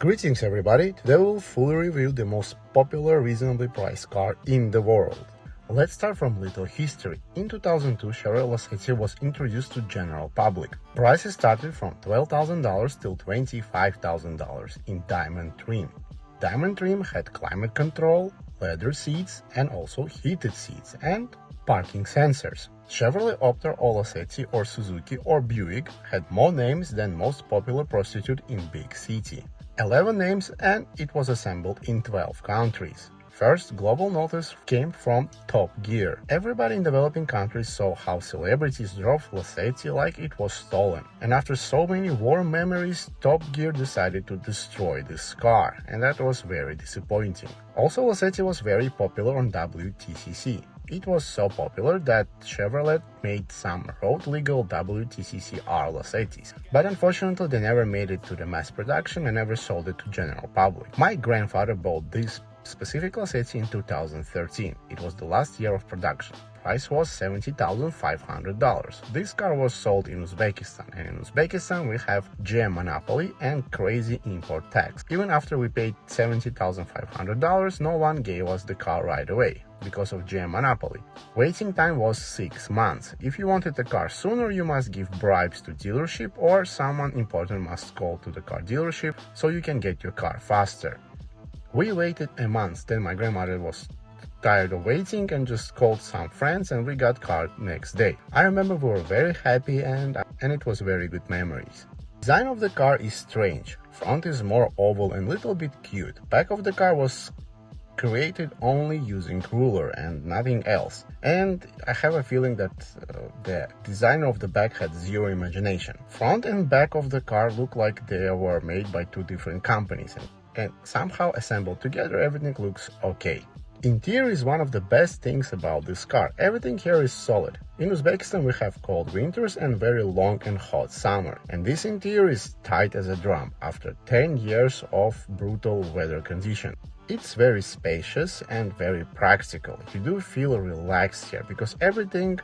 Greetings everybody, today we'll fully review the most popular reasonably priced car in the world. Let's start from little history. In 2002, Chevrolet Lacetti was introduced to general public. Prices started from $12,000 till $25,000 in diamond trim. Diamond trim had climate control, leather seats and also heated seats and parking sensors. Chevrolet Optra or Lacetti or Suzuki or Buick had more names than most popular prostitute in big city. 11 names, and it was assembled in 12 countries. First global notice came from Top Gear. Everybody in developing countries saw how celebrities drove Lacetti like it was stolen. And after so many warm memories, Top Gear decided to destroy this car, and that was very disappointing. Also, Lacetti was very popular on WTCC. It was so popular that Chevrolet made some road-legal WTCC-R Lacettis, but unfortunately they never made it to the mass production and never sold it to general public. My grandfather bought this specific Lacetti in 2013. It was the last year of production. Price was $70,500. This car was sold in Uzbekistan, and in Uzbekistan we have GM monopoly and crazy import tax. Even after we paid $70,500, no one gave us the car right away because of GM monopoly. Waiting time was 6 months. If you wanted the car sooner, you must give bribes to dealership or someone important must call to the car dealership so you can get your car faster. We waited a month, then my grandmother was tired of waiting and just called some friends and we got car next day. I remember we were very happy and it was very good memories. Design of the car is strange. Front is more oval and little bit cute. Back of the car was created only using ruler and nothing else. And I have a feeling that the designer of the back had zero imagination. Front and back of the car look like they were made by two different companies and somehow assembled together everything looks okay. Interior is one of the best things about this car. Everything here is solid. In Uzbekistan we have cold winters and very long and hot summer. And this interior is tight as a drum after 10 years of brutal weather conditions. It's very spacious and very practical. You do feel relaxed here because everything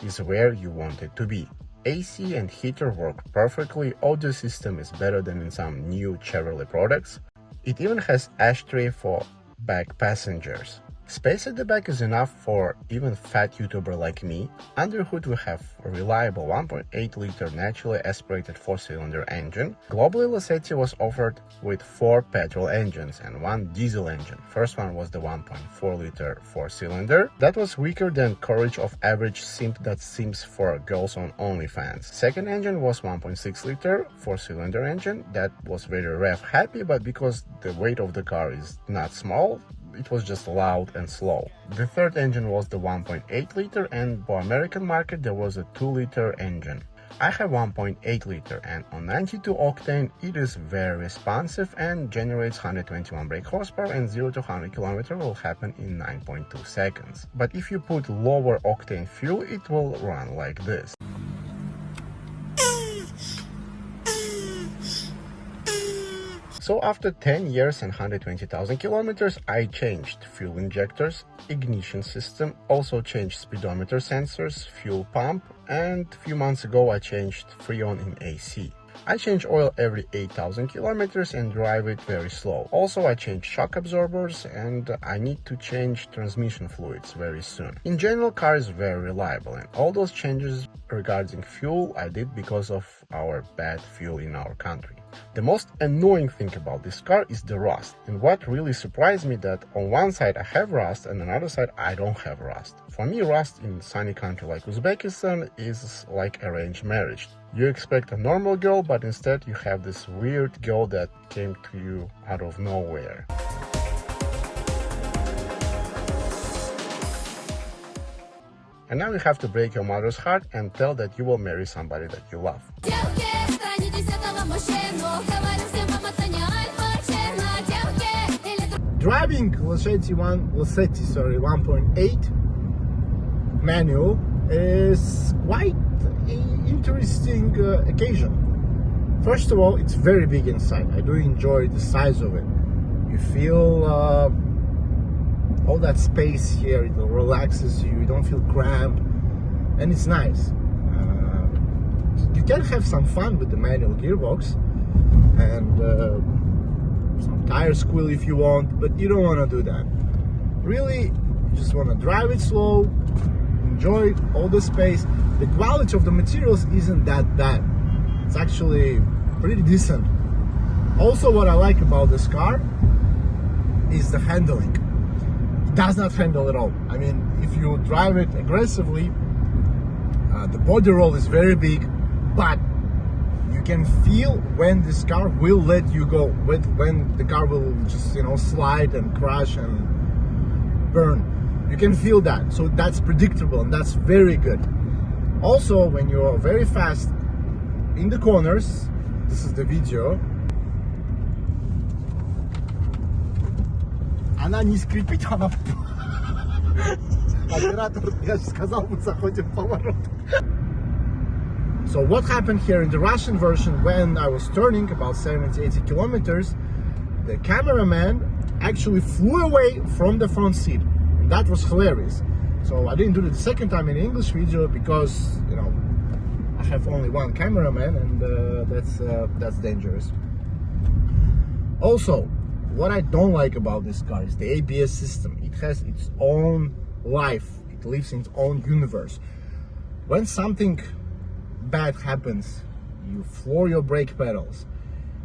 is where you want it to be. AC and heater work perfectly. Audio system is better than in some new Chevrolet products. It even has ashtray for back passengers. Space at the back is enough for even fat YouTuber like me. Under hood we have a reliable 1.8 liter naturally aspirated 4-cylinder engine. Globally, Lacetti was offered with 4 petrol engines and 1 diesel engine. First one was the 1.4 liter 4-cylinder. That was weaker than courage of average simp that sims for girls on OnlyFans. Second engine was 1.6 liter 4-cylinder engine. That was very rev happy, but because the weight of the car is not small, it was just loud and slow. The third engine was the 1.8 liter and for American market there was a 2 liter engine. I have 1.8 liter and on 92 octane it is very responsive and generates 121 brake horsepower and 0 to 100 km will happen in 9.2 seconds. But if you put lower octane fuel it will run like this. So after 10 years and 120,000 kilometers, I changed fuel injectors, ignition system, also changed speedometer sensors, fuel pump, and a few months ago I changed Freon in AC. I change oil every 8,000 kilometers and drive it very slow. Also I change shock absorbers and I need to change transmission fluids very soon. In general, car is very reliable and all those changes regarding fuel I did because of our bad fuel in our country. The most annoying thing about this car is the rust, and what really surprised me that on one side I have rust and on the other side I don't have rust. For me, rust in sunny country like Uzbekistan is like arranged marriage. You expect a normal girl, but instead you have this weird girl that came to you out of nowhere. And now you have to break your mother's heart and tell that you will marry somebody that you love. Driving Lacetti 1.8 manual is quite an interesting occasion. First of all, it's very big inside. I do enjoy the size of it. You feel all that space here, it relaxes you, you don't feel cramped, and it's nice. You can have some fun with the manual gearbox, and some tire squeal if you want, but you don't want to do that. Really, you just want to drive it slow, enjoy all the space. The quality of the materials isn't that bad. It's actually pretty decent. Also, what I like about this car is the handling. It does not handle at all. I mean, if you drive it aggressively, the body roll is very big, but you can feel when this car will let you go, when the car will just, slide and crash and burn. You can feel that, so that's predictable and that's very good. Also, when you're very fast in the corners, this is the video, она не скрипит, она... Оператор, я же сказал, мы заходим в поворот. So what happened here in the Russian version, when I was turning about 70-80 kilometers, the cameraman actually flew away from the front seat. And that was hilarious. So I didn't do it the second time in the English video because, I have only one cameraman, and that's dangerous. Also, what I don't like about this car is the ABS system. It has its own life. It lives in its own universe. When something bad happens, you floor your brake pedals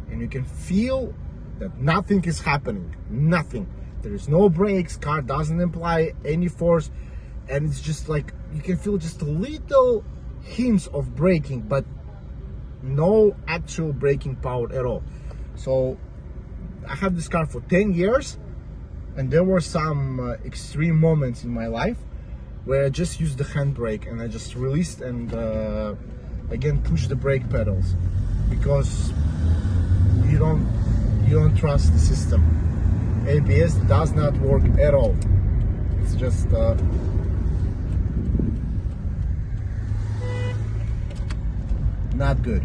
and you can feel that nothing is happening. Nothing. There is no brakes, car doesn't apply any force, and it's just like you can feel just little hints of braking, but no actual braking power at all. So I have this car for 10 years, and there were some extreme moments in my life where I just used the handbrake and I just released and again push the brake pedals because you don't trust the system. ABS does not work at all. It's just not good.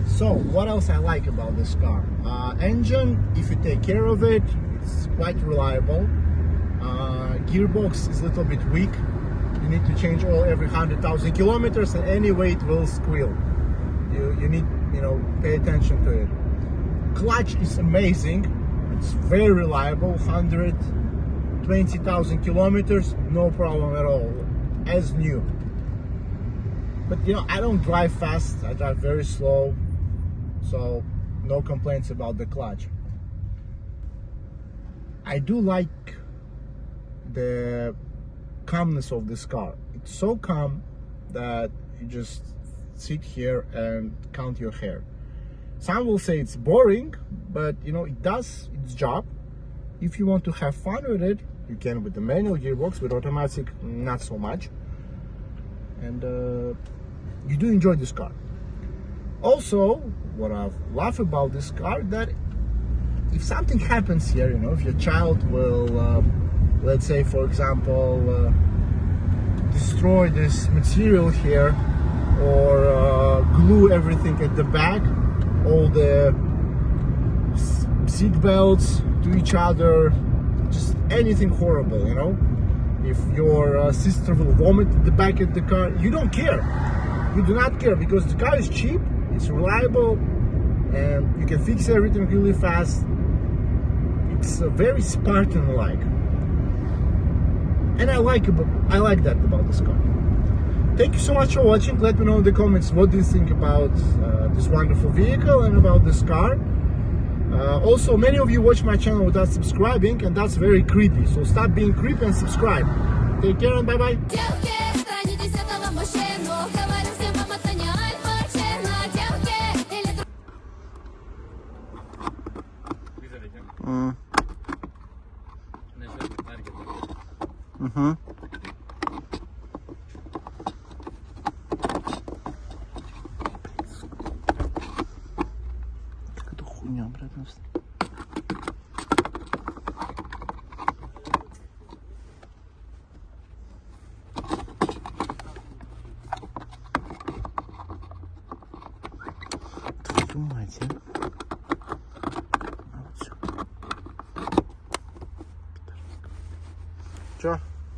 So what else I like about this car? Engine, if you take care of it, it's quite reliable. Gearbox is a little bit weak. You need to change oil every 100,000 kilometers, and anyway it will squeal. You need, pay attention to it. Clutch is amazing. It's very reliable. 120,000 kilometers, no problem at all, as new. But I don't drive fast. I drive very slow, so no complaints about the clutch. I do like the calmness of this car. It's so calm that you just sit here and count your hair. Some will say it's boring, but it does its job. If you want to have fun with it, you can with the manual gearbox. With automatic, not so much. And you do enjoy this car. Also, what I love about this car, that if something happens here, if your child will, let's say for example, destroy this material here, or glue everything at the back, all the seat belts to each other, just anything horrible, if your sister will vomit at the back of the car, you don't care. You do not care, because the car is cheap, it's reliable, and you can fix everything really fast. It's very Spartan-like, and I like that about this car. Thank you so much for watching. Let me know in the comments what do you think about this wonderful vehicle and about this car. Also, many of you watch my channel without subscribing, and that's very creepy, so stop being creepy and subscribe. Take care and bye bye. Какая-то хуйня, блядь,